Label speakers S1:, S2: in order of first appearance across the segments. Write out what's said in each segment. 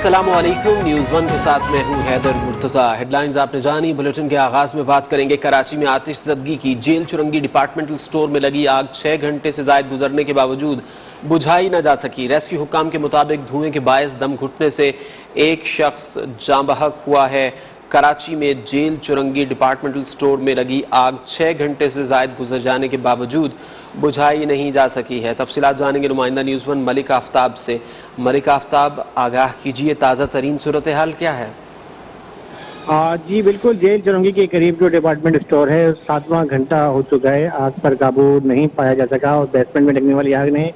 S1: अस्सलामु अलैकुम। News one के साथ मैं हूं हैदर मुर्तज़ा। हेडलाइंस आपने जानी। बुलेटिन के आगाज़ में बात करेंगे कराची में आतिशज़दगी की। जेल चुरंगी डिपार्टमेंटल स्टोर में लगी आग 6 घंटे से ज़ायद गुजरने के बावजूद बुझाई न जा सकी। रेस्क्यू हुक्काम के मुताबिक धुएं के बायस दम घुटने से एक शख्स जाँ बहक हुआ है। कराची में जेल चुरंगी डिपार्टमेंटल स्टोर में लगी आग 6 घंटे से ज़ायद गुजर जाने के बावजूद बुझाई नहीं जा सकी है। तफसीलात जानेंगे नुमाइंदा न्यूज़ वन मलिक आफ्ताब से। मलिक आफ्ताब, आगाह कीजिए, ताज़ा तरीन सूरत हाल क्या है?
S2: जी बिल्कुल, जेल चुरंगी के करीब जो डिपार्टमेंट स्टोर है 7वां घंटा हो चुका है। आग पर काबू नहीं पाया जा सका और बेसमेंट में लगने वाली आग ने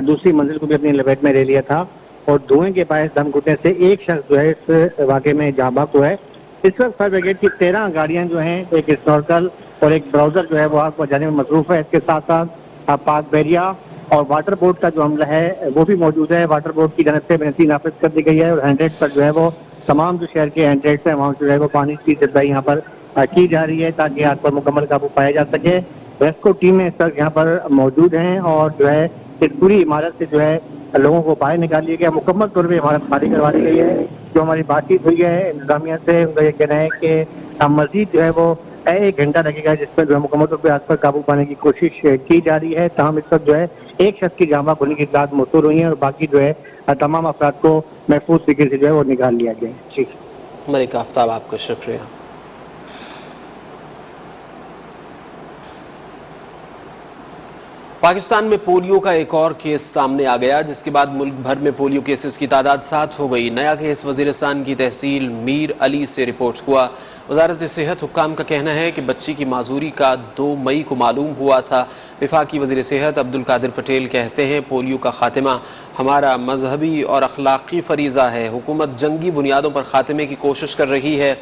S2: दूसरी मंजिल को भी अपनी लपेट में ले लिया था और धुएं के बायस दम घुटने से एक शख्स जो है इस वाक़े में जाँ बहक हुआ है। इस वक्त फायर ब्रिगेड की 13 गाड़ियां जो हैं, एक स्नॉर्कल और एक ब्राउजर जो है वो आग बुझाने में मसरूफ है। इसके साथ साथ पाक बैरिया और वाटर बोर्ड का जो अमला है वो भी मौजूद है। वाटर बोर्ड की जानब से बेनती नाफिज कर दी गई है और 100 पर जो है वो तमाम जो शहर के 100 है वहाँ जो है वो पानी की सप्लाई यहाँ पर की जा रही है ताकि आग पर मुकम्मल काबू पाया जा सके। रेस्क्यू टीमें इस वक्त यहाँ पर मौजूद हैं और जो है इस पूरी इमारत से जो है लोगों को बाहर निकाल लिया गया। मुकम्मल तौर पर इमारत खाली करवा दी गई है। जो हमारी बातचीत हुई है इंतजामिया से, उनका ये कहना है कि मजीद जो है वो 1 घंटा लगेगा जिसमें जो है मुकम्मल तौर पर आग पर काबू पाने की कोशिश की जा रही है। तमाम इस वक्त जो है एक शख्स की जाँ बहक होने की इत्तलात मौसूल हुई है और बाकी जो है तमाम अफराद को महफूज तरीके से जो है वो निकाल लिया गया है। जी
S1: मलिक आफ्ताब, आपका शुक्रिया। पाकिस्तान में पोलियो का एक और केस सामने आ गया, जिसके बाद मुल्क भर में पोलियो केसेस की तादाद 7 हो गई। नया केस वजीरिस्तान की तहसील मीर अली से रिपोर्ट हुआ। वजारत सेहत हुक्काम का कहना है कि बच्ची की माजूरी का 2 मई को मालूम हुआ था। वफाकी वजीर सेहत अब्दुल कादिर पटेल कहते हैं पोलियो का खात्मा हमारा मजहबी और अखलाकी फरीज़ा है। हुकूमत जंगी बुनियादों पर खात्मे की कोशिश कर रही है।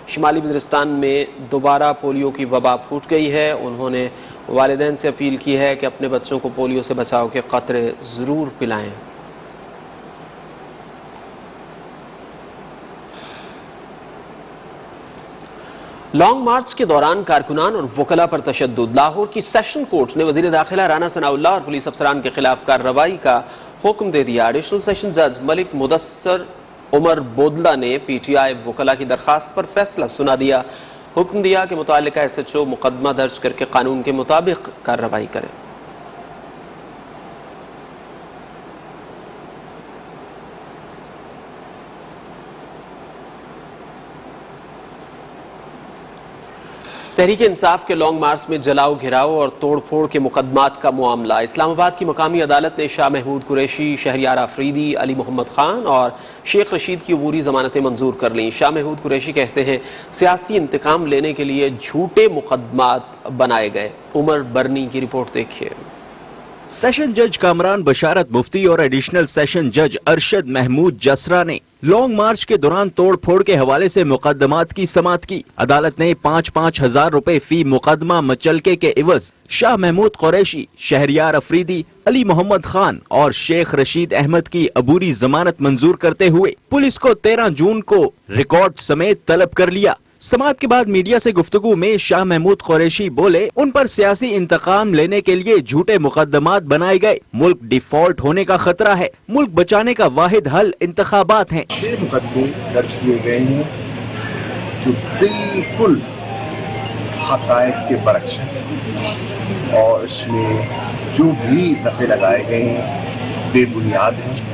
S1: शुमाली वज़ीरिस्तान में दोबारा पोलियो की वबा फूट गई है। उन्होंने वालिदैन से अपील की है कि अपने बच्चों को पोलियो से बचाव के क़तरे ज़रूर पिलाएं। लॉन्ग मार्च के दौरान कारकुनान और वकला पर तशद्दुद। लाहौर की सेशन कोर्ट ने वज़ीर दाखिला राना सनाउल्लाह और पुलिस अफसरान के खिलाफ कार्रवाई का हुक्म दे दिया। एडिशनल सेशन जज मलिक मुदस्सर उमर बोदला ने PTI वकला की दरखास्त पर फैसला सुना दिया। हुक्म दिया कि मुताल्लिका SHO मुकदमा दर्ज करके कानून के मुताबिक कार्रवाई करें। तहरीक इंसाफ के लॉन्ग मार्च में जलाओ घिराओ और तोड़ फोड़ के मुकदमात का मामला। इस्लामाबाद की मकामी अदालत ने शाह महमूद कुरैशी, शहरियार आफरीदी, अली मोहम्मद खान और शेख रशीद की अबूरी जमानतें मंजूर कर लीं। शाह महमूद कुरैशी कहते हैं सियासी इंतकाम लेने के लिए झूठे मुकदमात बनाए गए। उमर बरनी की रिपोर्ट देखिए।
S3: सेशन जज कामरान बशारत मुफ्ती और एडिशनल सेशन जज अरशद महमूद जसरा ने लॉन्ग मार्च के दौरान तोड़ फोड़ के हवाले से मुकदमात की समाअत की। अदालत ने 5-5 हजार रुपए फी मुकदमा मचलके के इवज शाह महमूद कुरैशी, शहरियार अफरीदी, अली मोहम्मद खान और शेख रशीद अहमद की अबूरी जमानत मंजूर करते हुए पुलिस को 13 जून को रिकॉर्ड समेत तलब कर लिया। समाअत के बाद मीडिया से गुफ्तगू में शाह महमूद कुरैशी बोले, उन पर सियासी इंतकाम लेने के लिए झूठे मुकदमात बनाए गए। मुल्क डिफॉल्ट होने का खतरा है। मुल्क बचाने का वाहिद हल इंतखाबात हैं।
S4: 6 मुकदमे दर्ज किए गए हैं जो बिल्कुल हक़ाइक़ के बरक्स हैं और इसमें जो भी दफे लगाए गए हैं बेबुनियाद है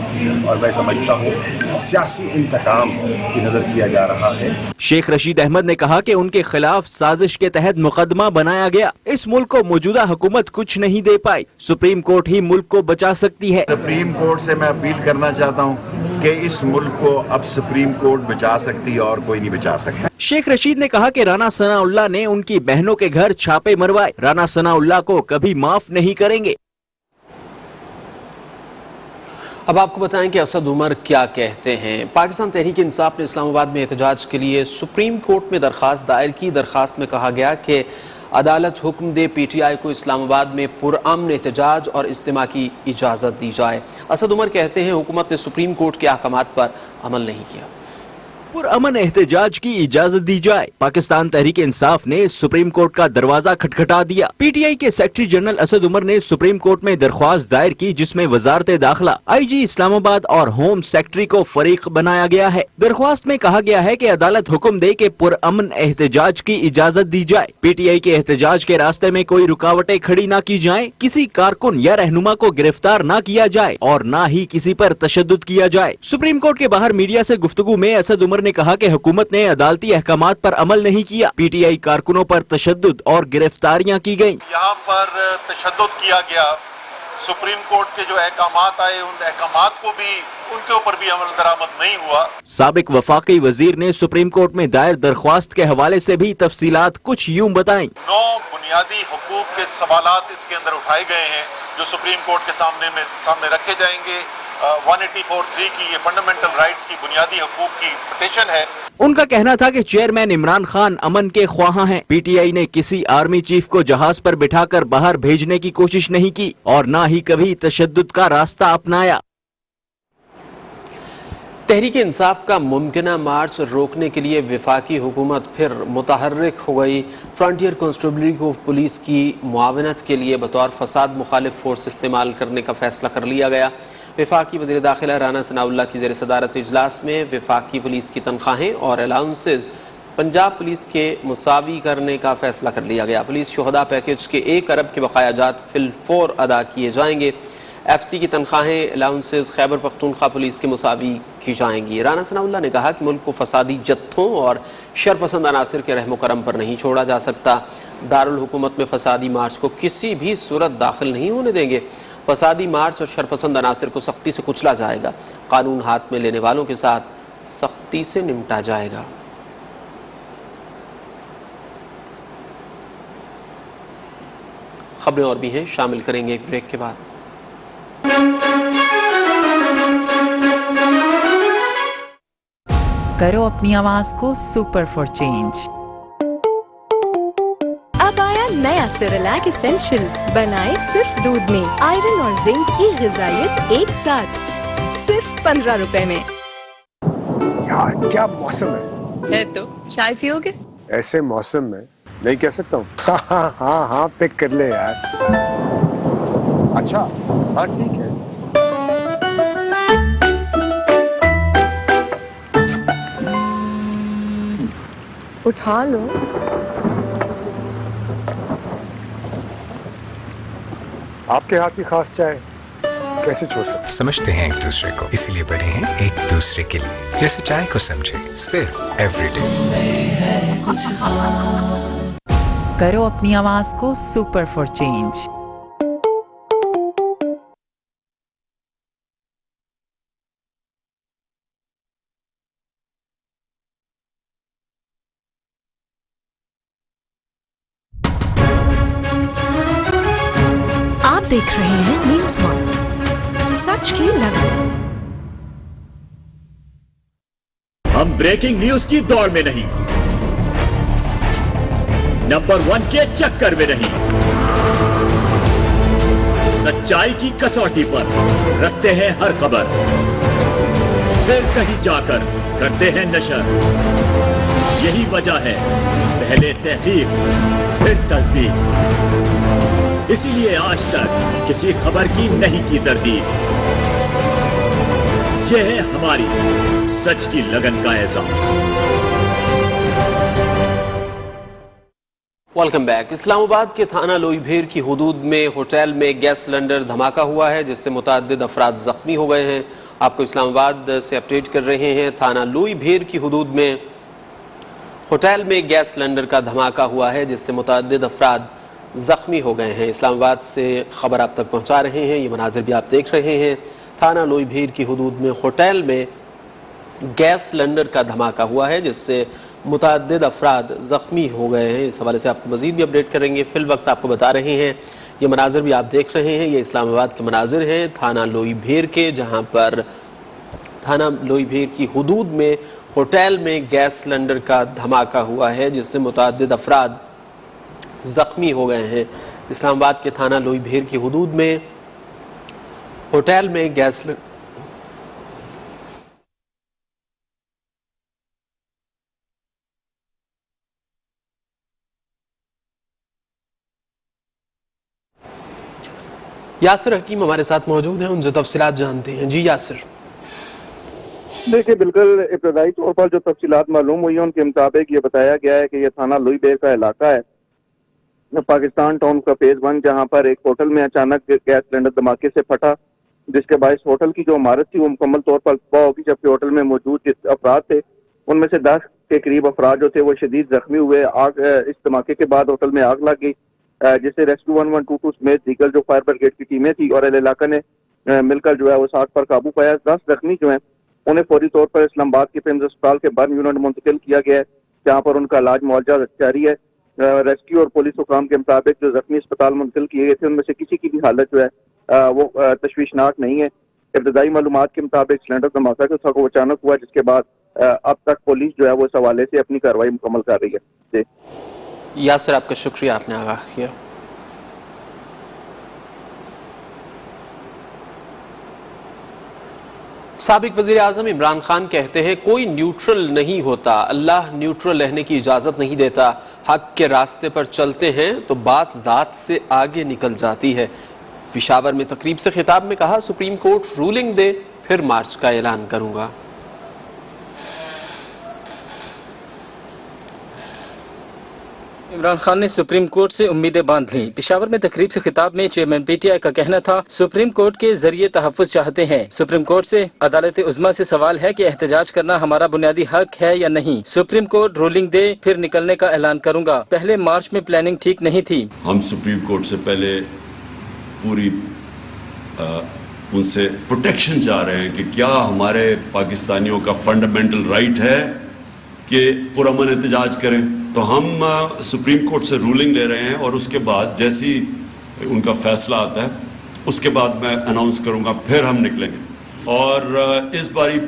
S4: और मैं समझता हूँ सियासी इंतकाम की नजर किया जा रहा है।
S3: शेख रशीद अहमद ने कहा कि उनके खिलाफ साजिश के तहत मुकदमा बनाया गया। इस मुल्क को मौजूदा हुकूमत कुछ नहीं दे पाई। सुप्रीम कोर्ट ही मुल्क को बचा सकती है।
S4: सुप्रीम कोर्ट से मैं अपील करना चाहता हूँ कि इस मुल्क को अब सुप्रीम कोर्ट बचा सकती है और कोई नहीं बचा सकता।
S3: शेख रशीद ने कहा कि राना सनाउल्लाह ने उनकी बहनों के घर छापे मरवाए। राना सनाउल्लाह को कभी माफ नहीं करेंगे।
S1: अब आपको बताएं कि असद उमर क्या कहते हैं। पाकिस्तान तहरीक इंसाफ ने इस्लामाबाद में एहतजाज के लिए सुप्रीम कोर्ट में दरखास्त दायर की। दरखास्त में कहा गया कि अदालत हुक्म दे PTI को इस्लामाबाद में पुरअमन एहतजाज और इज्तिमा की इजाज़त दी जाए। असद उमर कहते हैं हुकूमत ने सुप्रीम कोर्ट के अहकामात पर अमल नहीं किया।
S3: पुरअमन एहतजाज की इजाजत दी जाए। पाकिस्तान तहरीक इंसाफ ने सुप्रीम कोर्ट का दरवाजा खटखटा दिया। पीटीआई के सेक्रेटरी जनरल असद उमर ने सुप्रीम कोर्ट में दरख्वास्त दायर की, जिसमें वजारत दाखिला, आईजी इस्लामाबाद और होम सेक्रेटरी को फरीक बनाया गया है। दरख्वास्त में कहा गया है कि अदालत हुक्म दे कि पुरअमन एहतजाज की इजाजत दी जाए। पीटीआई के एहतजाज के रास्ते में कोई रुकावटें खड़ी न की जाए, किसी कारकुन या रहनुमा को गिरफ्तार न किया जाए और न ही किसी पर तशद्दुद किया जाए। सुप्रीम कोर्ट के बाहर मीडिया से गुफ्तगू में असद उमर ने कहा कि हुकूमत ने अदालती अहकामात पर अमल नहीं किया। पीटीआई कारकुनों पर तशद्दुद और गिरफ्तारियां की गयी।
S5: यहाँ पर तशद्दुद किया गया। सुप्रीम कोर्ट के जो अहकामात आए, उन अहकामात को भी, उनके ऊपर भी अमल दरामद नहीं हुआ।
S3: साबिक वफाकी वजीर ने सुप्रीम कोर्ट में दायर दरख्वास्त के हवाले से भी तफसीलात कुछ यूं बताई।
S5: 9 बुनियादी हुकूक के सवालात इसके अंदर उठाए गए हैं जो सुप्रीम कोर्ट के सामने रखे जाएंगे। 184(3) की ये फंडामेंटल राइट्स की बुनियादी हुकूक की पिटीशन है।
S3: उनका कहना था कि चेयरमैन इमरान खान अमन के ख्वाहा हैं। पीटीआई ने किसी आर्मी चीफ को जहाज पर बिठाकर बाहर भेजने की कोशिश नहीं की और न ही कभी तशद्दुद का रास्ता अपनाया।
S1: तहरीक इंसाफ का मुमकिना मार्च रोकने के लिए वफाकी हुकूमत फिर मुतहर्रिक हो गई। फ्रंटियर कांस्टेबलरी को पुलिस की मुआवनत के लिए बतौर फसाद मुखालिफ फोर्स इस्तेमाल करने का फैसला कर लिया गया। वफाकी वज़ीर दाखिला राना सनाउल्लाह की ज़ेर सदारत इजलास में वफाकी पुलिस की तनख्वाहें और अलाउंसेस पंजाब पुलिस के मुसावी करने का फैसला कर लिया गया। पुलिस शुहदा पैकेज के 1 अरब के बकायाजात फिलफौर अदा किए जाएंगे। एफसी की तनख्वाहें, अलाउंसेस खैबर पख्तूनख्वा पुलिस के मुसावी की जाएंगी। राना सनाउल्लाह ने कहा कि मुल्क को फसादी जत्थों और शरपसंद अनासर के रहमो करम पर नहीं छोड़ा जा सकता। दारुल हुकूमत में फसादी मार्च को किसी भी सूरत दाखिल नहीं होने देंगे। फसादी मार्च और शरपसंद अनासर को सख्ती से कुचला जाएगा। कानून हाथ में लेने वालों के साथ सख्ती से निपटा जाएगा। खबरें और भी हैं, शामिल करेंगे एक ब्रेक के बाद।
S6: करो अपनी आवाज को सुपर फॉर चेंज।
S7: अब आया नया सेरेलैक एसेंशियल्स, बनाए सिर्फ दूध में, आयरन और जिंक की ग़िज़ाइयत एक साथ, सिर्फ 15 रुपए में।
S8: यार क्या मौसम है
S7: तो चाय पियोगे?
S8: ऐसे मौसम में नहीं कह सकता हूँ। हाँ पिक कर ले यार। अच्छा हाँ ठीक है।
S7: उठा लो।
S8: आपके हाथ की खास चाय कैसे छोड़ सकते?
S9: समझते हैं एक दूसरे को, इसीलिए बने हैं एक दूसरे के लिए। जैसे चाय को समझे, सिर्फ एवरीडे।
S6: करो अपनी आवाज को सुपर फॉर चेंज।
S7: आप देख रहे हैं न्यूज़ 1, सच की लड़ाई।
S10: हम ब्रेकिंग न्यूज की दौड़ में नहीं, नंबर 1 के चक्कर में नहीं, सच्चाई की कसौटी पर रखते हैं हर खबर, फिर कहीं जाकर करते हैं नशर। यही वजह है, पहले तहकीक फिर तस्दीक। इसीलिए आज तक किसी खबर की नहीं की तरदीद। यह है हमारी सच की लगन का एहसास।
S1: Welcome back. इस्लामाबाद के थाना लोईभीर की हुदूद में होटल में गैस सिलेंडर धमाका हुआ है, जिससे मुतअद्दिद अफराद जख्मी हो गए हैं। आपको इस्लामाबाद से अपडेट कर रहे हैं। थाना लोईभीर की हुदूद में होटल में गैस सिलेंडर का धमाका हुआ है, जिससे मुतअद्दिद अफराद जख्मी हो गए हैं। इस्लामाबाद से खबर आप तक पहुंचा रहे हैं। ये मनाजिर भी आप देख रहे हैं। थाना लोईभीर की हुदूद में होटल में गैस सिलेंडर का धमाका हुआ है, जिससे मुतअद्दिद अफराद ज़ख्मी हो गए हैं। इस हवाले से आपको मज़ीद भी अपडेट करेंगे। फिल वक्त आपको बता रहे हैं, ये मनाजिर भी आप देख रहे हैं। ये इस्लामाबाद के मनाजिर हैं थाना लोईभीर के, जहाँ पर थाना लोईभीर की हुदूद में होटल में गैस सिलेंडर का धमाका हुआ है, जिससे मुतअद्दिद अफराद ज़ख्मी हो गए हैं। इस्लामाबाद के थाना लोईभीर की हुदूद में होटल में गैस यासिर हकीम हमारे साथ मौजूद हैं, उनसे तफसीलात जानते हैं। जी यासिर।
S11: देखिए, बिल्कुल इब्तदाई तौर पर जो तफसीलात मालूम हुई है उनके मुताबिक ये बताया गया है कि यह थाना लुई बेर का इलाका है, पाकिस्तान टाउन का फेज 1, जहाँ पर एक होटल में अचानक गैस सिलेंडर धमाके से फटा, जिसके बायस होटल की जो इमारत थी वो मुकम्मल तौर पर तबाह होगी, जबकि होटल में मौजूद जिस अफराद थे उनमें से 10 के करीब अफराद जो थे वो शदीद जख्मी हुए। इस धमाके के बाद होटल में आग लग गई, जिससे रेस्क्यू 1122 समेत दीगर जो फायर ब्रिगेड की टीमें थी और इलाका ने मिलकर जो है वो आग पर काबू पाया। 10 जख्मी जो है उन्हें फौरी तौर पर इस्लामाबाद के पेम्स अस्पताल के बर्न यूनिट मुंतकिल किया गया है, जहाँ पर उनका इलाज मुआवजा जारी है। रेस्क्यू और पुलिस हुकाम के मुताबिक जो जख्मी अस्पताल मुंतकिल किए गए थे उनमें से किसी की भी हालत जो है वो तशवीशनाक नहीं है। इब्तदाई मालूमात के मुताबिक सिलेंडर धमाका जो था वो अचानक हुआ, जिसके बाद अब तक पुलिस जो है वो इस हवाले से अपनी कार्रवाई मुकम्मल कर रही है।
S1: यासिर, आपका शुक्रिया, आपने आगाह किया। साबिक वजीर आजम इमरान खान कहते हैं कोई न्यूट्रल नहीं होता, अल्लाह न्यूट्रल रहने की इजाजत नहीं देता। हक के रास्ते पर चलते हैं तो बात जात से आगे निकल जाती है। पेशावर में तकरीब से खिताब में कहा, सुप्रीम कोर्ट रूलिंग दे फिर मार्च का ऐलान करूंगा।
S12: इमरान खान ने सुप्रीम कोर्ट से उम्मीदें बांध ली। पेशावर में तकरीब से खिताब में चेयरमैन पीटीआई का कहना था, सुप्रीम कोर्ट के जरिए तहफ्फुज़ चाहते हैं। सुप्रीम कोर्ट से अदालत उज़्मा से सवाल है कि एहतजाज करना हमारा बुनियादी हक है या नहीं। सुप्रीम कोर्ट रूलिंग दे फिर निकलने का ऐलान करूंगा। पहले मार्च में प्लानिंग ठीक नहीं थी।
S13: हम सुप्रीम कोर्ट से पहले पूरी उनसे प्रोटेक्शन चाह रहे हैं कि क्या हमारे पाकिस्तानियों का फंडामेंटल राइट है कि पुरअमन एहतजाज करें। तो हम सुप्रीम कोर्ट से रूलिंग ले रहे हैं और उसके बाद जैसी उनका फैसला आता है उसके बाद मैं अनाउंस करूंगा, फिर हम निकलेंगे। और इस बारी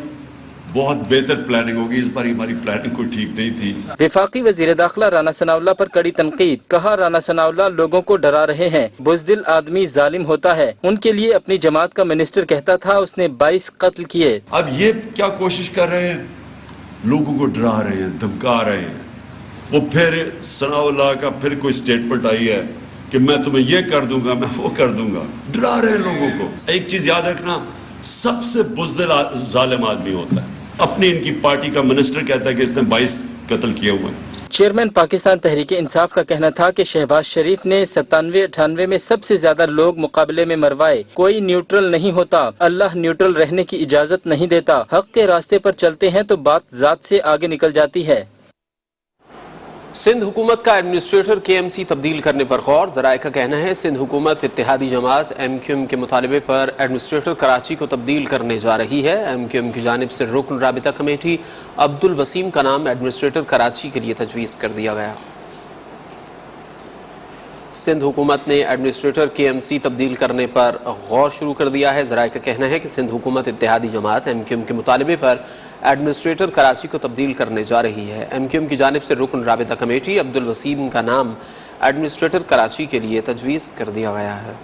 S13: बहुत बेहतर प्लानिंग होगी, इस बारी हमारी प्लानिंग कोई ठीक नहीं थी।
S12: वफाकी वजीर दाखिला राना सनाउल्लाह पर कड़ी तनकीद, कहा राना सनाउल्लाह लोगों को डरा रहे हैं, बुज़दिल आदमी जालिम होता है। उनके लिए अपनी जमात का मिनिस्टर कहता था उसने 22 कत्ल किए।
S13: अब ये क्या कोशिश कर रहे हैं, लोगों को डरा रहे हैं, धमका रहे हैं। वो फिर सनाउल्लाह का फिर कोई स्टेटमेंट आई है कि मैं तुम्हें ये कर दूंगा, मैं वो कर दूंगा, डरा रहे हैं लोगों को। एक चीज याद रखना, सबसे बुज़दिल जालिम आदमी होता है। अपनी इनकी पार्टी का मिनिस्टर कहता है कि इसने 22 कत्ल किए हुए हैं।
S12: चेयरमैन पाकिस्तान तहरीक इंसाफ का कहना था कि शहबाज शरीफ ने 97-98 में सबसे ज्यादा लोग मुकाबले में मरवाए। कोई न्यूट्रल नहीं होता, अल्लाह न्यूट्रल रहने की इजाजत नहीं देता। हक के रास्ते पर चलते हैं तो बात जात से आगे निकल जाती है।
S1: सिंध हुकूमत का एडमिनिस्ट्रेटर KMC तब्दील करने पर गौर। ज़राए का कहना है सिंध हुकूमत इत्तेहादी जमात MQM के मुतालबे पर एडमिनिस्ट्रेटर कराची को तब्दील करने जा रही है। MQM की जानिब से रुकन राबिता कमेटी अब्दुल वसीम का नाम एडमिनिस्ट्रेटर कराची के लिए तजवीज़ कर दिया गया। सिंध हुकूमत ने एडमिनिस्ट्रेटर KMC तब्दील करने पर गौर शुरू कर दिया है। ज़राए का कहना है कि सिंध हुकूमत इत्तेहादी जमात MQM के मुतालबे पर एडमिनिस्ट्रेटर कराची को तब्दील करने जा रही है। MQM की जानिब से रुकन राबिता कमेटी अब्दुल वसीम का नाम एडमिनिस्ट्रेटर कराची के लिए तजवीज़ कर दिया गया है।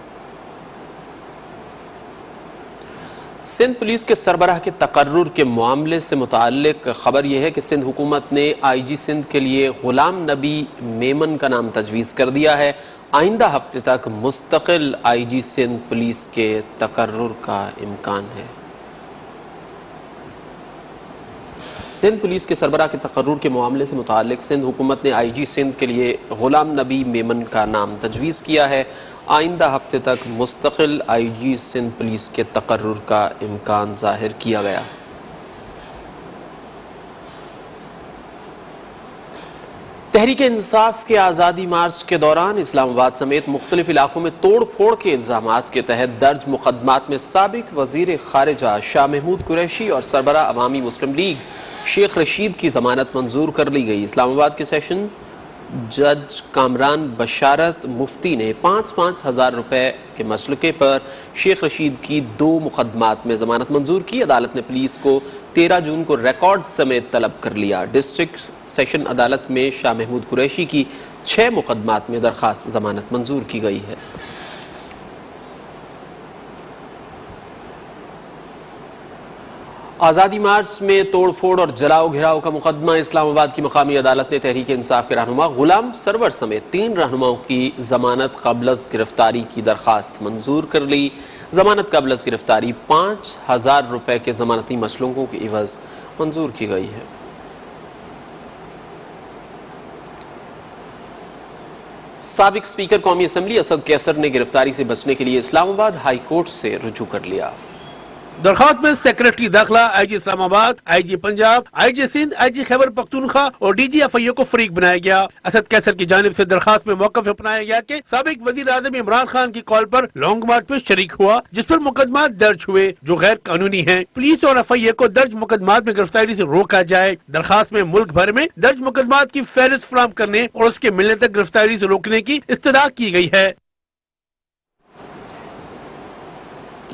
S1: सिंध पुलिस के सरबराह के तकर्रुर के मामले से मुताल्लिक खबर यह है कि सिंध हुकूमत ने IG सिंध के लिए गुलाम नबी मेमन का नाम तजवीज़ कर दिया है। आइंदा हफ्ते तक मुस्तकिल IG सिंध पुलिस के तकर्रुर का इम्कान है। सिंध पुलिस के सरबराह के तकर्रुर के मामले से मुताल्लिक सिंध हुकूमत ने IG सिंध के लिए गुलाम नबी मेमन का नाम तजवीज़ किया है। आइंदा हफ्ते तक मुस्तकिल IG सिंध पुलिस के तकर्रुर का इम्कान जाहिर किया गया। तहरीक इंसाफ के आज़ादी मार्च के दौरान इस्लामाबाद समेत मुख्तलिफ इलाकों में तोड़ फोड़ के इल्ज़ामात के तहत दर्ज मुकदमात में साबिक वज़ीर ख़ारिजा शाह महमूद कुरैशी और सरबराह अवामी मुस्लिम लीग शेख रशीद की ज़मानत मंजूर कर ली गई। इस्लामाबाद के सेशन जज कामरान बशारत मुफ्ती ने 5-5 हज़ार रुपए के मसलके पर शेख रशीद की 2 मुकदमात में ज़मानत मंजूर की। अदालत ने पुलिस को 13 जून को रिकॉर्ड समेत तलब कर लिया। डिस्ट्रिक्ट सेशन अदालत में शाह महमूद कुरैशी की 6 मुकदमात में दरखास्त ज़मानत मंजूर की गई है। आज़ादी मार्च में तोड़फोड़ और जलाओ घिराव का मुकदमा। इस्लामाबाद की मकामी अदालत ने तहरीक इंसाफ के रहनुमा गुलाम सरवर समेत 3 रहनुमाओं की जमानत कबलस गिरफ्तारी की दरखास्त मंजूर कर ली। जमानत कबलस गिरफ्तारी 5,000 रुपए के जमानती मसलूकों के इवज मंजूर की गई है। साबिक स्पीकर कौमी असम्बली असद कैसर ने गिरफ्तारी से बचने के लिए इस्लामाबाद हाई कोर्ट से रुजू कर लिया।
S14: दरखास्त में सेक्रेटरी दाखिला, IG Islamabad, IG Punjab, IG Sindh, IG Khyber Pakhtunkhwa और डीजी एफआईओ को फरीक बनाया गया। असद कैसर की जानिब से दरखास्त में मौकफ अपनाया गया कि साबिक वजीर आजम इमरान खान की कॉल पर लॉन्ग मार्च में शरीक हुआ, जिस पर मुकदमा दर्ज हुए जो गैर कानूनी है। पुलिस और एफआईओ को दर्ज मुकदमात में गिरफ्तारी से रोका जाए। दरखास्त में मुल्क भर में दर्ज मुकदमात की फहरिस्त फराहम करने और उसके मिलने तक गिरफ्तारी से रोकने की इस्तदा की गई है।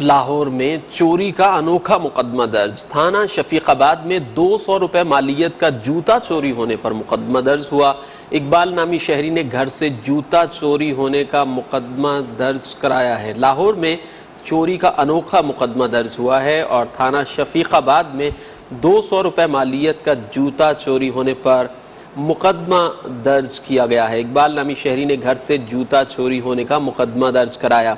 S1: लाहौर में चोरी का अनोखा मुकदमा दर्ज। थाना शफीकाबाद में 200 रुपए मालियत का जूता चोरी होने पर मुकदमा दर्ज हुआ। इकबाल नामी शहरी ने घर से जूता चोरी होने का मुकदमा दर्ज कराया है। लाहौर में चोरी का अनोखा मुकदमा दर्ज हुआ है और थाना शफीकाबाद में 200 रुपए मालियत का जूता चोरी होने पर मुकदमा दर्ज किया गया है। इकबाल नामी शहरी ने घर से जूता चोरी होने का मुकदमा दर्ज कराया।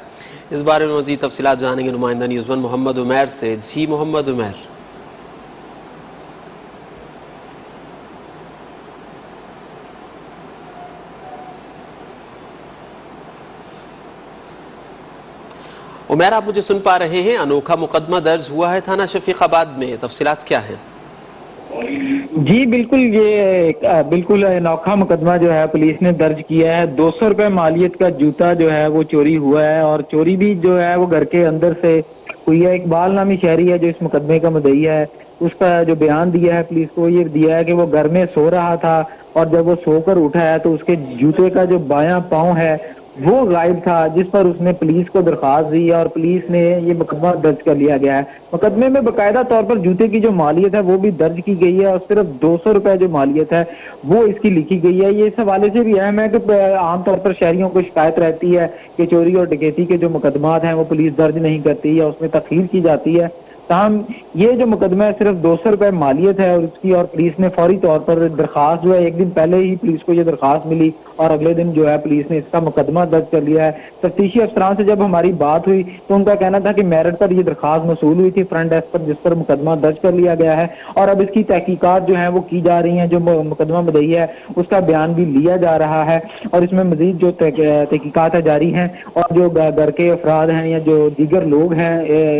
S1: इस बारे में मज़ीद तफसीलात जानेंगे नुमाइंदा न्यूज़ 1 मोहम्मद उमैर से। जी मोहम्मद उमैर। उमैर, आप मुझे सुन पा रहे हैं? अनोखा मुकदमा दर्ज हुआ है थाना शफीकाबाद में, तफसीलात क्या हैं?
S2: जी बिल्कुल, ये बिल्कुल अनोखा मुकदमा जो है पुलिस ने दर्ज किया है। 200 रुपए मालियत का जूता जो है वो चोरी हुआ है और चोरी भी जो है वो घर के अंदर से हुई है। इकबाल नामी शहरी है जो इस मुकदमे का मुद्दई है, उसका जो बयान दिया है पुलिस को, ये दिया है कि वो घर में सो रहा था और जब वो सोकर उठा है तो उसके जूते का जो बायां पांव है वो गायब था, जिस पर उसने पुलिस को दरखास्त दी और पुलिस ने ये मुकदमा दर्ज कर लिया गया है। मुकदमे में बाकायदा तौर पर जूते की जो मालियत है वो भी दर्ज की गई है और सिर्फ 200 रुपए जो मालियत है वो इसकी लिखी गई है। ये इस हवाले से भी अहम है कि आमतौर पर शहरियों को शिकायत रहती है कि चोरी और डकैती के जो मुकदमात हैं वो पुलिस दर्ज नहीं करती या उसमें तखीर की जाती है। ताहम ये जो मुकदमा है सिर्फ 200 रुपए मालियत है और उसकी और पुलिस ने फौरी तौर पर दरखास्त जो है, एक दिन पहले ही पुलिस को ये दरखास्त मिली और अगले दिन जो है पुलिस ने इसका मुकदमा दर्ज कर लिया है। तफ्तीशी अफसरान से जब हमारी बात हुई तो उनका कहना था कि मेरिट पर ये दरखास्त मसूल हुई थी फ्रंट डेस्क पर, जिस पर मुकदमा दर्ज कर लिया गया है और अब इसकी तहकीकात जो है वो की जा रही है। जो मुकदमा मुद्दई है उसका बयान भी लिया जा रहा है और इसमें मजीद जो तहकीकात जारी हैं और जो घर के अफराद हैं या जो दीगर लोग हैं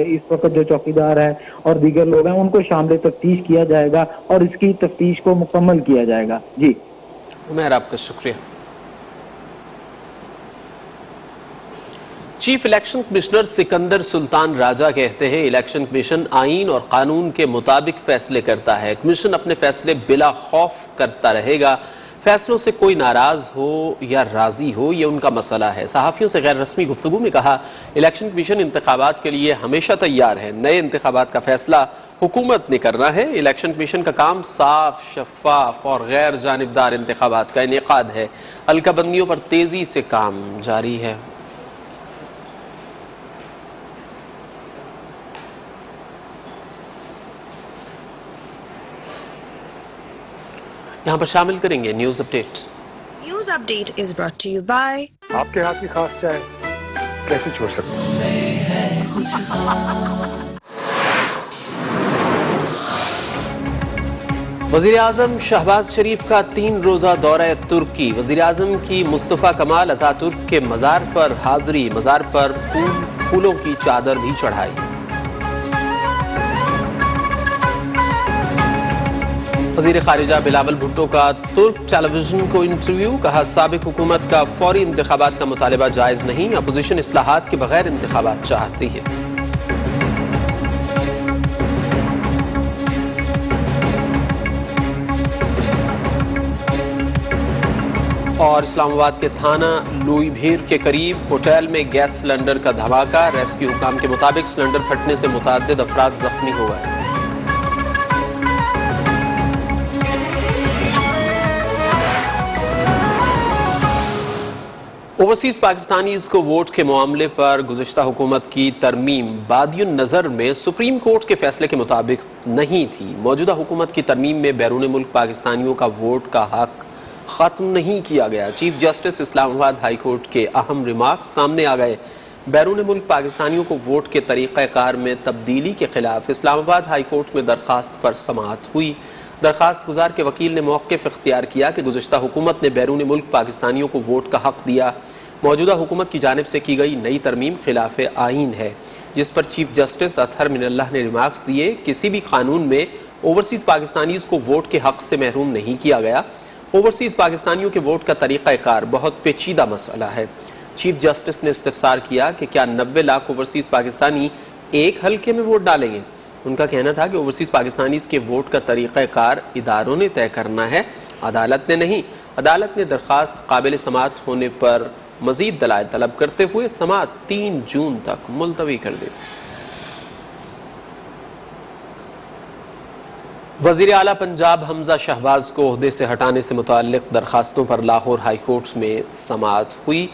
S2: इस वक्त जो चौकीदार है और दीगर लोग हैं उनको शामिल तफ्तीश किया जाएगा और इसकी तफ्तीश को मुकम्मल किया जाएगा। जी
S1: उमैर, आपका शुक्रिया। Chief election commissioner Sikandar Sultan Raja कहते हैं इलेक्शन कमीशन आईन और कानून के मुताबिक फैसले करता है। कमीशन अपने फैसले बिला खौफ करता रहेगा। फैसलों से कोई नाराज हो या राजी हो ये उनका मसला है। सहाफियों से गैर रस्मी गुफ्तगू में कहा इलेक्शन कमीशन इंतखाबात के लिए हमेशा तैयार है। नए इंतखाबात का फैसला हुकूमत ने करना है। इलेक्शन कमीशन का काम साफ, शफाफ और गैर जानिबदार इंतखाबात का इनेकाद है। हल्काबंदियों पर तेजी से काम जारी है। यहाँ पर शामिल करेंगे news update.
S15: News update is brought to you by
S8: आपके हाथ की खास चाय कैसे छोड़ सकते हैं?
S1: वज़ीर आज़म शहबाज शरीफ का 3 रोज़ा दौरा तुर्की। वज़ीर आज़म की मुस्तफ़ा कमाल अतातुर्क के मज़ार पर हाज़री। मज़ार पर फूलों की चादर भी चढ़ाई। वज़ीर ख़ारिजा बिलावल भुट्टो का तुर्क टेलीविजन को इंटरव्यू। कहा साबिक हुकूमत का फौरी इंतखाबात का मुतालिबा जायज़ नहीं। अपोजिशन इस्लाहात के बगैर इंतखाबात चाहती है। और इस्लामाबाद के थाना लुई भीर के करीब होटल में गैस सिलेंडर का धमाका। रेस्क्यू हुकाम के मुताबिक सिलेंडर फटने से मुतअद्दिद अफराद जख्मी हो गए। ओवरसीज पाकिस्तानीज को वोट के मामले पर गुज़श्ता हुकूमत की तरमीम बादियुन नज़र में सुप्रीम कोर्ट के फैसले के मुताबिक नहीं थी। मौजूदा हुकूमत की तरमीम में बैरून मुल्क पाकिस्तानियों का वोट का हक ख़त्म नहीं किया गया। Chief justice Islamabad high court के अहम रिमार्क्स सामने आ गए। बैरून मुल्क पाकिस्तानियों को वोट के तरीक़ाकार में तब्दीली के खिलाफ इस्लामाबाद हाई कोर्ट में दरख्वास्त पर समाअत हुई। दरखास्त गुजार के वकील ने मौक़िफ़ इख्तियार किया कि गुज़श्ता हुकूमत ने बैरून मुल्क पाकिस्तानियों को वोट का हक दिया। मौजूदा हुकूमत की जानिब से की गई नई तरमीम खिलाफ आइन है, जिस पर चीफ जस्टिस अतहर मिनल्लाह ने रिमार्क्स दिए। किसी भी कानून में ओवरसीज़ पाकिस्तानीज को वोट के हक से महरूम नहीं किया गया। ओवरसीज़ पाकिस्तानियों के वोट का तरीक़ाकार बहुत पेचीदा मसला है। चीफ जस्टिस ने इस्तफसार किया कि क्या 90 लाख ओवरसीज़ पाकिस्तानी एक हल्के में वोट डालेंगे। उनका कहना था कि ओवरसीज़ पाकिस्तानीज के वोट का तरीक़ाकार इदारों ने तय करना है, अदालत ने नहीं। अदालत ने दरख्वास्त काबिल समाअत होने पर मज़ीद दलाइल तलब करते हुए समाअत 3 जून तक मुलतवी कर दी। वज़ीर आला पंजाब हमजा शहबाज को ओहदे से हटाने से मुताल्लिक़ दरखास्तों पर लाहौर हाई कोर्ट में समाअत हुई।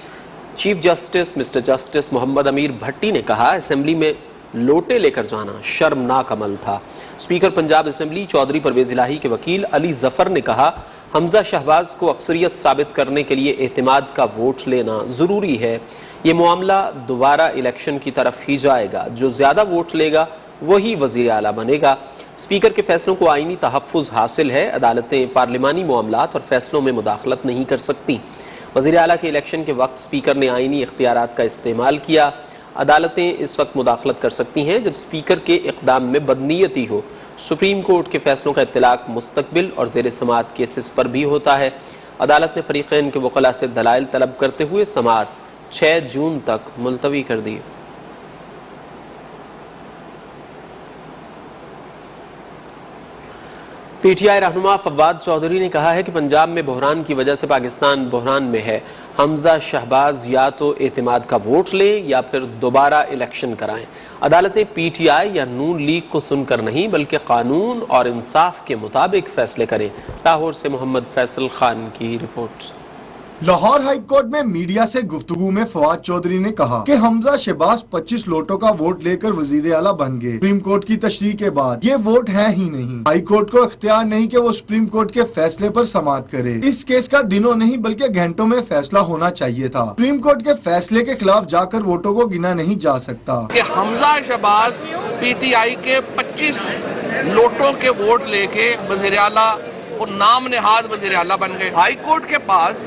S1: Chief justice mister justice Mohammad Amir Bhatti ने कहा, असेंबली में लोटे लेकर जाना शर्मनाक अमल था। स्पीकर पंजाब असेंबली चौधरी परवेज इलाही के वकील अली जफर ने कहा, हमजा शहबाज को अक्सरियत साबित करने के लिए एतमाद का वोट लेना ज़रूरी है। ये मामला दोबारा इलेक्शन की तरफ ही जाएगा। जो ज़्यादा वोट लेगा वही वज़ीर आला बनेगा। स्पीकर के फैसलों को आईनी तहफ़्फ़ुज़ हासिल है। अदालतें पार्लिमानी मामलात और फैसलों में मुदाखलत नहीं कर सकती। वज़ीर आला के इलेक्शन के वक्त स्पीकर ने आईनी इख्तियारात का इस्तेमाल किया। अदालतें इस वक्त मुदाखलत कर सकती हैं जब स्पीकर के इक़दाम में बदनीयती हो। सुप्रीम कोर्ट के फैसलों का इत्तलाक मुस्तकबिल और ज़ेर समाअत केसेस पर भी होता है। अदालत ने फ़रीक़ैन के वकला से दलाइल तलब करते हुए समाअत 6 जून तक मुलतवी कर दी। पीटीआई रहनुमा फवाद चौधरी ने कहा है कि पंजाब में बहरान की वजह से पाकिस्तान बहरान में है। हमजा शहबाज या तो एतमाद का वोट लें या फिर दोबारा इलेक्शन कराएं। अदालतें पीटीआई या नून लीग को सुनकर नहीं बल्कि कानून और इंसाफ के मुताबिक फैसले करें। लाहौर से मोहम्मद फैसल खान की रिपोर्ट।
S16: लाहौर हाई कोर्ट में मीडिया से गुफ्तगू में फवाद चौधरी ने कहा कि हमजा शहबाज 25 लोटों का वोट लेकर वजीर आला बन गए। सुप्रीम कोर्ट की तशरीह के बाद ये वोट है ही नहीं। हाई कोर्ट को इख्तियार नहीं कि वो सुप्रीम कोर्ट के फैसले पर समाअत करे। इस केस का दिनों नहीं बल्कि घंटों में फैसला होना चाहिए था। सुप्रीम कोर्ट के फैसले के खिलाफ जाकर वोटों को गिना नहीं जा सकता।
S17: हमजा शहबाज पीटीआई के 25 लोटों के वोट लेके वजीर आला और नाम नेहाद वजीर आला बन गए। हाई कोर्ट के पास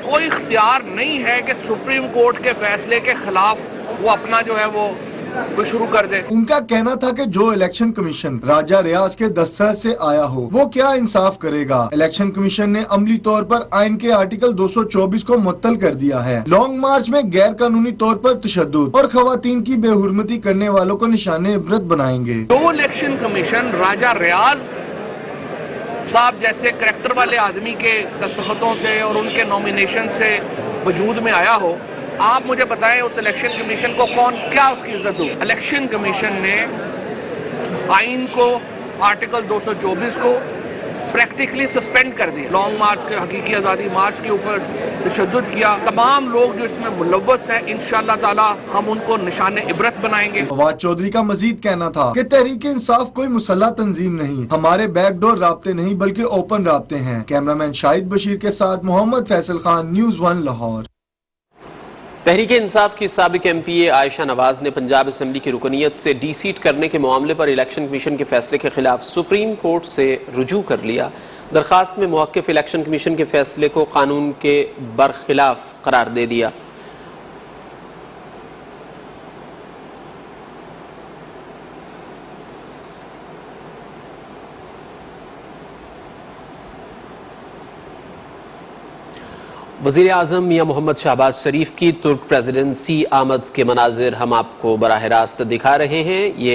S17: कोई इख्तियार नहीं है कि सुप्रीम कोर्ट के फैसले के खिलाफ वो अपना जो है वो शुरू कर दे।
S16: उनका कहना था कि जो इलेक्शन कमीशन राजा रियाज के दस्तखत से आया हो वो क्या इंसाफ करेगा। इलेक्शन कमीशन ने अमली तौर पर आइन के आर्टिकल 224 को मुअत्तल कर दिया है। लॉन्ग मार्च में गैर कानूनी तौर पर तशद्दुद और खवातीन की बेहुरमती करने वालों को निशाने इबरत बनाएंगे।
S17: जो इलेक्शन कमीशन राजा रियाज साहब जैसे करैक्टर वाले आदमी के दस्तखतों से और उनके नॉमिनेशन से वजूद में आया हो, आप मुझे बताएं उस इलेक्शन कमीशन को कौन क्या उसकी इज्जत हो। इलेक्शन कमीशन ने आइन को आर्टिकल 224 को प्रैक्टिकली सस्पेंड कर दिया। लॉन्ग मार्च के हकीकी आज़ादी मार्च के ऊपर तशद्दुद किया। तमाम लोग जो इसमें मुलव्वस हैं इंशाअल्लाह ताला हम उनको निशाने इबरत बनाएंगे।
S16: फवाद चौधरी का मजीद कहना था कि तहरीक इंसाफ कोई मुसल्लह तंजीम नहीं, हमारे बैकडोर राब्ते नहीं बल्कि ओपन राब्ते हैं। कैमरामैन शाहिद बशीर के साथ मोहम्मद फैसल खान, न्यूज़ 1 लाहौर।
S1: तहरीक इंसाफ की साबिक MPA आयशा नवाज ने पंजाब असेंबली की रुकनीत से डी-सीट करने के मामले पर इलेक्शन कमीशन के फैसले के खिलाफ सुप्रीम कोर्ट से रुजू कर लिया। दरखास्त में मौक़िफ़ इलेक्शन कमीशन के फैसले को कानून के बरखिलाफ करार दे दिया। वज़ीर आज़म मियाँ मोहम्मद शहबाज शरीफ की तुर्क प्रेसिडेंसी आमद के मनाजिर हम आपको बराह रास्त दिखा रहे हैं। ये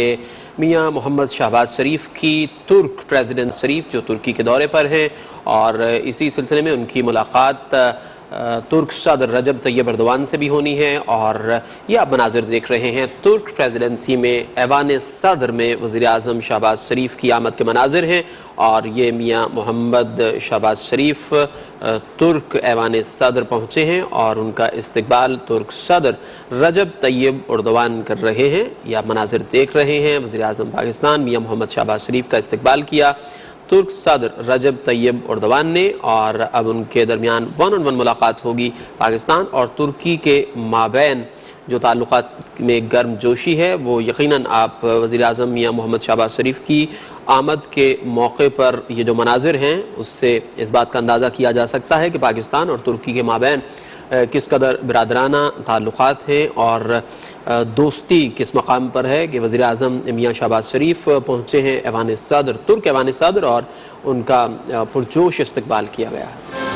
S1: मियाँ मोहम्मद शहबाज शरीफ की तुर्क प्रेसिडेंट शरीफ जो तुर्की के दौरे पर हैं और इसी सिलसिले में उनकी मुलाकात तुर्क सदर रजब तैयब एर्दोवान से भी होनी है। और ये आप मनाजिर देख रहे हैं तुर्क प्रेसिडेंसी में ऐवान सदर में वज़ीर आज़म शहबाज शरीफ की आमद के मनाजिर हैं। और ये मियाँ मोहम्मद शहबाज शरीफ तुर्क ऐवान सदर पहुँचे हैं और उनका इस्तकबाल तुर्क सदर रजब तैयब एर्दोवान कर रहे हैं। ये आप मनाजिर देख रहे हैं, वज़ीर आज़म पाकिस्तान मियाँ मोहम्मद शहबाज शरीफ का इस्तकबाल किया तुर्क सदर रजब तैयब एर्दोवान ने। और अब उनके दरमियान 1-on-1 मुलाकात होगी। पाकिस्तान और तुर्की के माबैन जो ताल्लुकात में गर्म जोशी है वो यकीनन आप वज़ीर आज़म मियाँ मोहम्मद शहबाज शरीफ की आमद के मौके पर ये जो मनाजिर हैं उससे इस बात का अंदाज़ा किया जा सकता है कि पाकिस्तान और तुर्की के माबैन किस कदर बिरादराना ताल्लुकात हैं और दोस्ती किस मकाम पर है कि वज़ीर आज़म मियाँ शहबाज शरीफ पहुँचे हैं ऐवान सदर, तुर्क ऐवान सदर, और उनका पुरजोश इस्तकबाल किया गया है।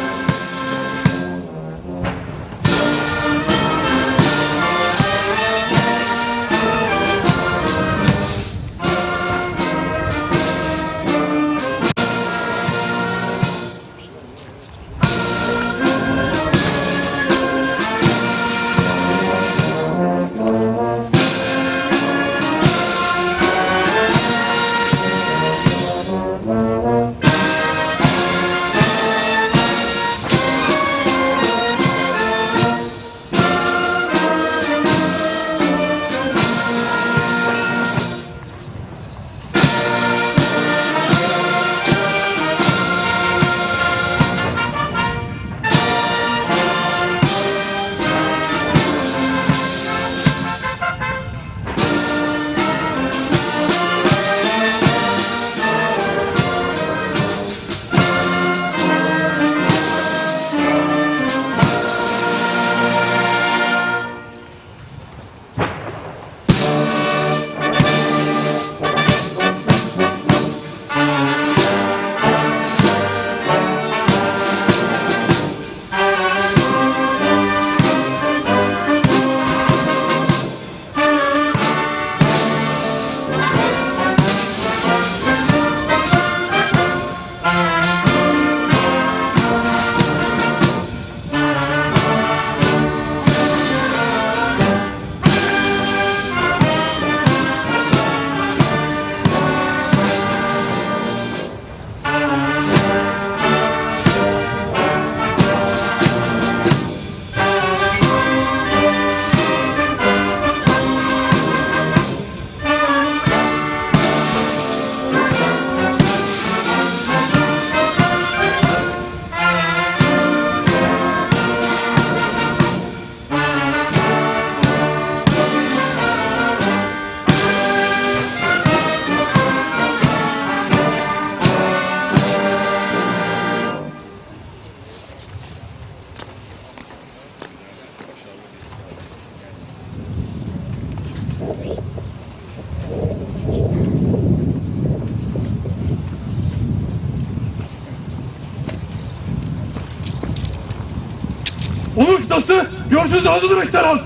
S18: Onur kitapsı, görüşünüz hazırdır ekselans.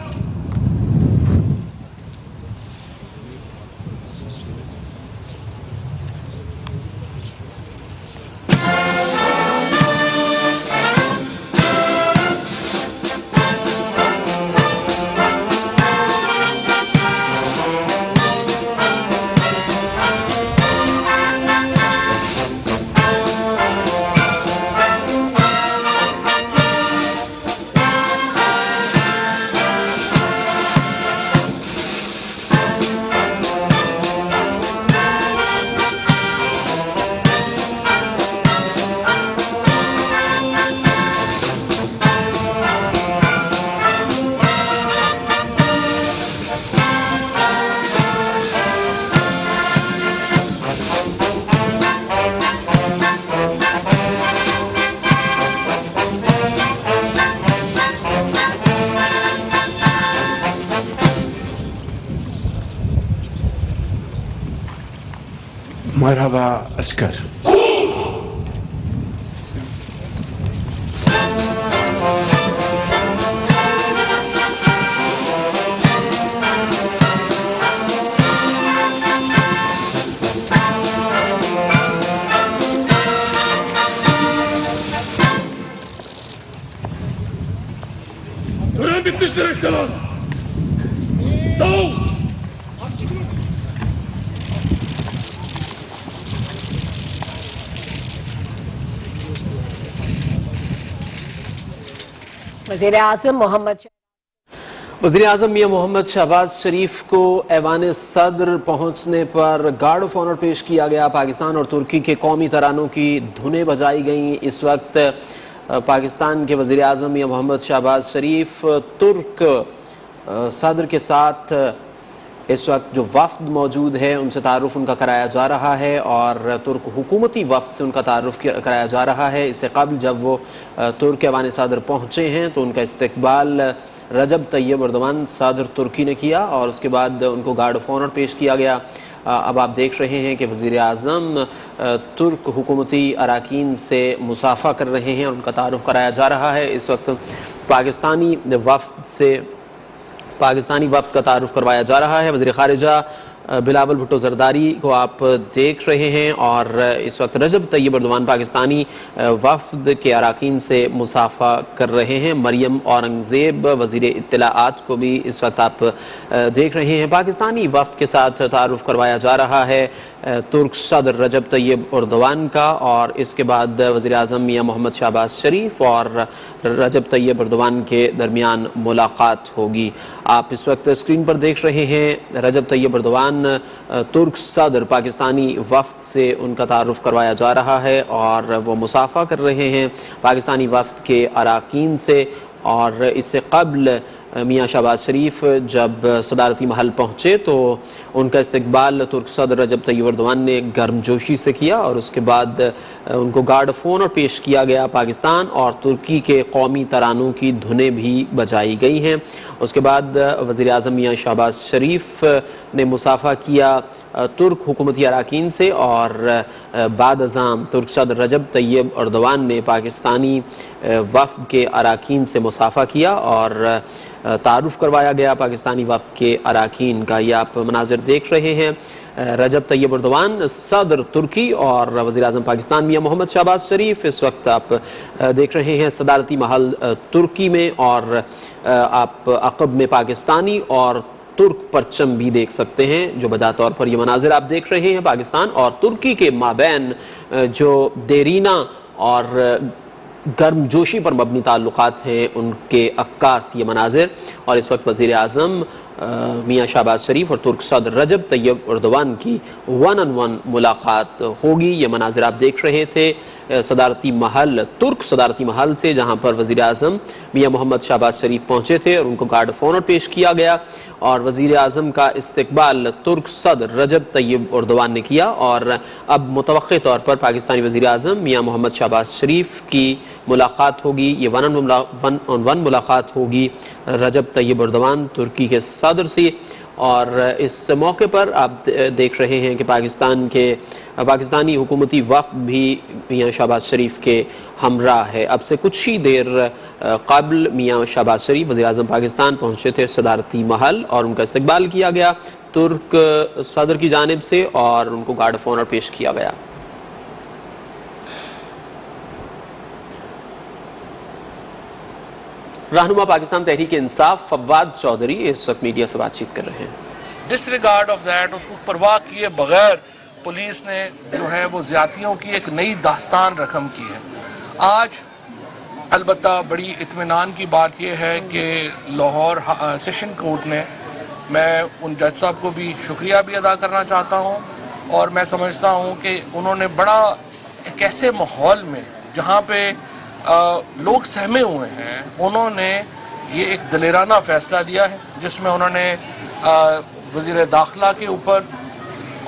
S14: Merhaba asker.
S18: erste rechte Lass. So.
S19: वज़ीर-ए-आज़म मोहम्मद
S1: वज़ीर-ए-आज़म मियां मोहम्मद शहबाज शरीफ को ऐवान सदर पहुंचने पर गार्ड ऑफ ऑनर पेश किया गया। पाकिस्तान और तुर्की के कौमी तरानों की धुनें बजाई गईं। इस वक्त पाकिस्तान के वज़ीर-ए-आज़म मियां मोहम्मद शहबाज शरीफ तुर्क सदर के साथ इस वक्त जो वफ्द मौजूद है उनसे तारुफ उनका कराया जा रहा है और तुर्क हुकूमती वफ्द से उनका तारुफ कराया जा रहा है। इससे कबल जब वो तुर्क ऐवान सदर पहुँचे हैं तो उनका इस्तकबाल रजब तैयब एर्दोगान सदर तुर्की ने किया और उसके बाद उनको गार्ड ऑफ ऑनर पेश किया गया। अब आप देख रहे हैं कि वज़ीर-ए-आज़म तुर्क हुकूमती अराकीन से मुसाफा कर रहे हैं और उनका तारुफ कराया जा रहा है। इस वक्त पाकिस्तानी वफ्द का तारुफ करवाया जा रहा है। वज़ीर ख़ारिजा बिलावल भुट्टो ज़रदारी को आप देख रहे हैं और इस वक्त रजब तैयब एर्दोगान पाकिस्तानी वफ्द के अराकीन से मुसाफा कर रहे हैं। मरियम औरंगज़ेब वज़ीर इत्तलाआत को भी इस वक्त आप देख रहे हैं। पाकिस्तानी वफ्द के साथ तारुफ करवाया जा रहा है तुर्क सदर रजब तैयब एर्दोगान का और इसके बाद वज़ीर-ए-आज़म मियां मोहम्मद शहबाज शरीफ और रजब तैयब एर्दोगान के दरमियान मुलाकात होगी। आप इस वक्त स्क्रीन पर देख रहे हैं रजब तैयब एर्दोगान तुर्क सदर पाकिस्तानी वफ्द से उनका तारुफ करवाया जा रहा है और वो मुसाफा कर रहे हैं पाकिस्तानी वफ्द के अराकीन से। और इससे कबल मियां शहबाज शरीफ जब सदारती महल पहुँचे तो उनका इस्तकबाल तुर्क सदर रजब तैयब एर्दोगान ने गर्मजोशी से किया और उसके बाद उनको गार्ड ऑफ ऑनर पेश किया गया। पाकिस्तान और तुर्की के कौमी तरानों की धुनें भी बजाई गई हैं। उसके बाद वज़ीर-ए-आज़म मियां शहबाज शरीफ ने मुसाफा किया तुर्क हुकूमती अराकीन से और बाद अज़ाम तुर्क सदर रजब तैयब एर्दोगान ने पाकिस्तानी वफ्द के अराकीन से मुसाफा किया और तारुफ करवाया गया पाकिस्तानी वफ्द के अराकीन का। ये आप मनाजिर देख रहे हैं रजब तैयब एर्दोगान सदर तुर्की और वज़ीर-ए-आज़म पाकिस्तान मियां मोहम्मद शहबाज शरीफ इस वक्त आप देख रहे हैं सदारती महल तुर्की में और आप अक़ब में पाकिस्तानी और तुर्क परचम भी देख सकते हैं। जो बजा तौर पर ये मनाजिर आप देख रहे हैं पाकिस्तान और तुर्की के माबैन जो देरीना और गर्मजोशी पर मबनी ताल्लुकात हैं उनके अक्कास ये मनाजिर। और इस वक्त वज़ीर-ए-आज़म मियां शहबाज शरीफ और तुर्क सदर रजब तैयब एर्दोगान की 1-on-1 मुलाकात होगी। ये मनाजिर आप देख रहे थे सदारती महल तुर्क सदारती महल से जहाँ पर वज़ीर-ए-आज़म मियां मोहम्मद शहबाज शरीफ पहुँचे थे और उनको गार्ड ऑफ ऑनर पेश किया गया और वज़ीर-ए-आज़म का इस्तकबाल तुर्क सदर रजब तैयब एर्दोगान ने किया। और अब मुतवक्के तौर पर पाकिस्तानी वज़ीर-ए-आज़म मियां मोहम्मद शहबाज शरीफ की मुलाकात होगी। ये 1-on-1 मुलाकात होगी रजब तैयब एर्दोगान तुर्की के सदर से। और इस मौके पर आप देख रहे हैं कि पाकिस्तानी हुकूमती वफ्द भी मियां शहबाज शरीफ के हमरा है। अब से कुछ ही देर कबल मियां शहबाज शरीफ वज़ीर-ए-आज़म पाकिस्तान पहुँचे थे सदारती महल और उनका इस्तकबाल किया गया तुर्क सदर की जानिब से और उनको गार्ड ऑफ ऑनर पेश किया गया। रहनुमा पाकिस्तान तहरीक इंसाफ फवाद चौधरी इस वक्त मीडिया से बातचीत कर रहे हैं।
S17: डिसरिगार्ड ऑफ दैट, उसको परवाह किए बगैर पुलिस ने जो है वो ज्यादतियों की एक नई दास्तान रकम की है। आज अलबत्ता बड़ी इत्मीनान की बात यह है कि लाहौर सेशन कोर्ट ने, मैं उन जज साहब को भी शुक्रिया भी अदा करना चाहता हूँ और मैं समझता हूँ कि उन्होंने बड़ा एक ऐसे माहौल में जहाँ पे लोग सहमे हुए हैं, उन्होंने ये एक दलेराना फैसला दिया है जिसमें उन्होंने वज़ीर दाखिला के ऊपर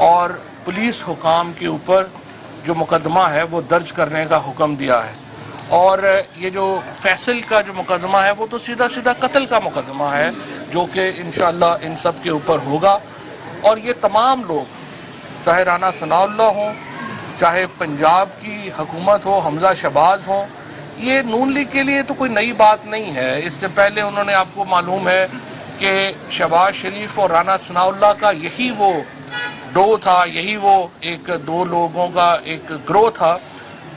S17: और पुलिस हुकाम के ऊपर जो मुकदमा है वो दर्ज करने का हुक्म दिया है। और ये जो फैसल का जो मुकदमा है वो तो सीधा सीधा कत्ल का मुकदमा है जो कि इंशाअल्लाह इन सब के ऊपर होगा। और ये तमाम लोग, चाहे राना सनाउल्लाह हो, चाहे पंजाब की हुकूमत हो, हमजा शहबाज हो, ये नून लीग के लिए तो कोई नई बात नहीं है। इससे पहले उन्होंने, आपको मालूम है कि शहबाज शरीफ और राना सनाउल्लाह का यही वो डो था, यही वो एक दो लोगों का एक ग्रोह था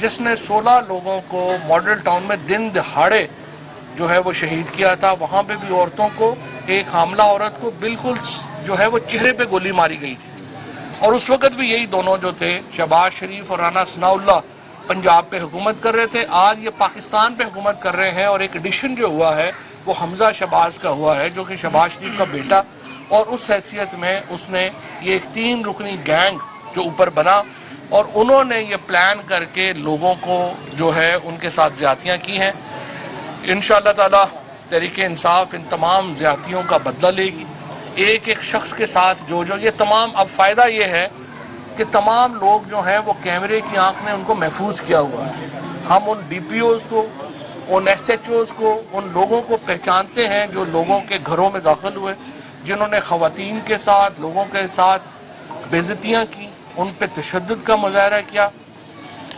S17: जिसने 16 लोगों को मॉडल टाउन में दिन दिहाड़े जो है वो शहीद किया था, वहाँ पे भी औरतों को, एक हामला औरत को बिल्कुल जो है वो चेहरे पे गोली मारी गई थी। और उस वक्त भी यही दोनों जो थे, शहबाज शरीफ और राना सनाउल्लाह, पंजाब पे हुकूमत कर रहे थे। आज ये पाकिस्तान पे हुकूमत कर रहे हैं और एक एडिशन जो हुआ है वो हमजा शहबाज का हुआ है, जो कि शहबाज शरीफ का बेटा, और उस हैसियत में उसने ये एक 3 रुकनी गैंग जो ऊपर बना और उन्होंने ये प्लान करके लोगों को जो है उनके साथ ज्यादतियाँ की हैं। इंशाअल्लाह ताला तहरीके इंसाफ इन तमाम ज्यादतियों का बदला लेगी। एक एक शख्स के साथ जो ये तमाम, अब फ़ायदा ये है कि तमाम लोग जो हैं वो कैमरे की आंख ने उनको महफूज किया हुआ है। हम उन DPOs को, उन SHOs को, उन लोगों को पहचानते हैं जो लोगों के घरों में दाखिल हुए, जिन्होंने ख़वातीन के साथ, लोगों के साथ बेइज्जतियाँ की, उन पर तशद्दुद का मुजाहरा किया।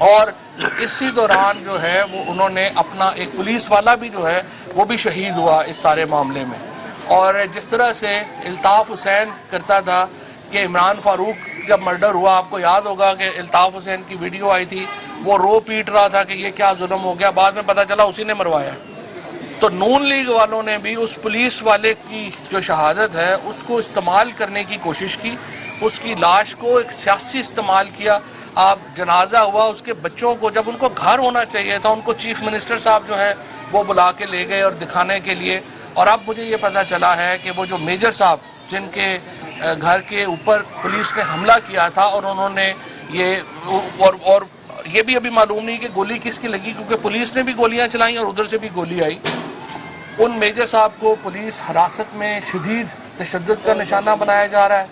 S17: और इसी दौरान जो है वो उन्होंने अपना एक पुलिस वाला भी जो है वो भी शहीद हुआ इस सारे मामले में। और जिस तरह से इल्ताफ़ हुसैन करता था कि इमरान फारूक जब मर्डर हुआ, आपको याद होगा कि इल्ताफ़ हुसैन की वीडियो आई थी, वो रो पीट रहा था कि ये क्या जुल्म हो गया, बाद में पता चला उसी ने मरवाया। तो नून लीग वालों ने भी उस पुलिस वाले की जो शहादत है उसको इस्तेमाल करने की कोशिश की, उसकी लाश को एक सियासी इस्तेमाल किया। आप जनाजा हुआ, उसके बच्चों को जब उनको घर होना चाहिए था, उनको चीफ मिनिस्टर साहब जो है वो बुला के ले गए और दिखाने के लिए। और अब मुझे ये पता चला है कि वो जो मेजर साहब जिनके घर के ऊपर पुलिस ने हमला किया था और उन्होंने ये और ये भी अभी मालूम नहीं कि गोली किसकी लगी, क्योंकि पुलिस ने भी गोलियां चलाई और उधर से भी गोली आई। उन मेजर साहब को पुलिस हिरासत में शदीद तशद्दुद का निशाना बनाया जा रहा है,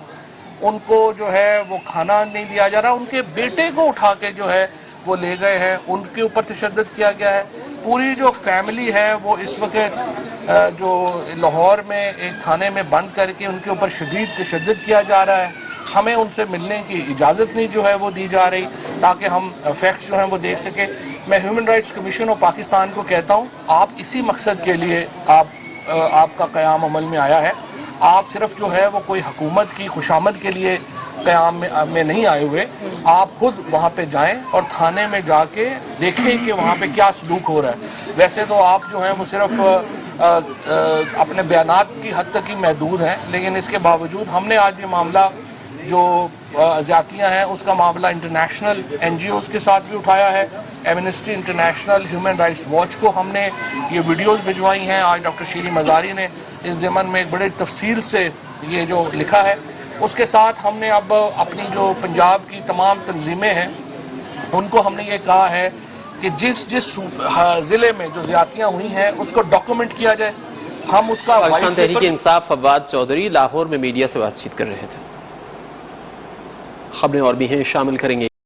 S17: उनको जो है वो खाना नहीं दिया जा रहा, उनके बेटे को उठा के जो है वो ले गए हैं, उनके ऊपर तशद्दुद किया गया है। पूरी जो फैमिली है वो इस वक्त जो लाहौर में एक थाने में बंद करके उनके ऊपर शदीद तशद्दुद किया जा रहा है। हमें उनसे मिलने की इजाज़त नहीं जो है वो दी जा रही ताकि हम फैक्ट्स जो हैं वो देख सकें। मैं human rights commission of Pakistan को कहता हूँ, आप इसी मकसद के लिए आपका क़याम अमल में आया है। आप सिर्फ जो है वो कोई हुकूमत की खुशामद के लिए क़याम में नहीं आए हुए, आप खुद वहाँ पे जाएं और थाने में जाके देखें कि वहाँ पे क्या सलूक हो रहा है। वैसे तो आप जो हैं वो सिर्फ अपने बयानात की हद तक ही महदूद हैं, लेकिन इसके बावजूद हमने आज ये मामला जो ज़्यादतियाँ हैं उसका मामला इंटरनेशनल NGOs के साथ भी उठाया है। Amnesty international, human rights watch को हमने ये वीडियोस भिजवाई हैं। आज डॉक्टर शीरी मज़ारी ने इस ज़मन में एक बड़े तफसील से ये जो लिखा है, उसके साथ हमने अब अपनी जो पंजाब की तमाम तंजीमें हैं उनको हमने ये कहा है कि जिस जिस ज़िले में जो ज़्यादतियाँ हुई हैं उसको डॉक्यूमेंट किया जाए। हम उसका
S1: पाकिस्तान तहरीक इंसाफ अब्बाद चौधरी लाहौर में मीडिया से बातचीत कर रहे थे। खबरें और भी हैं, शामिल करेंगे।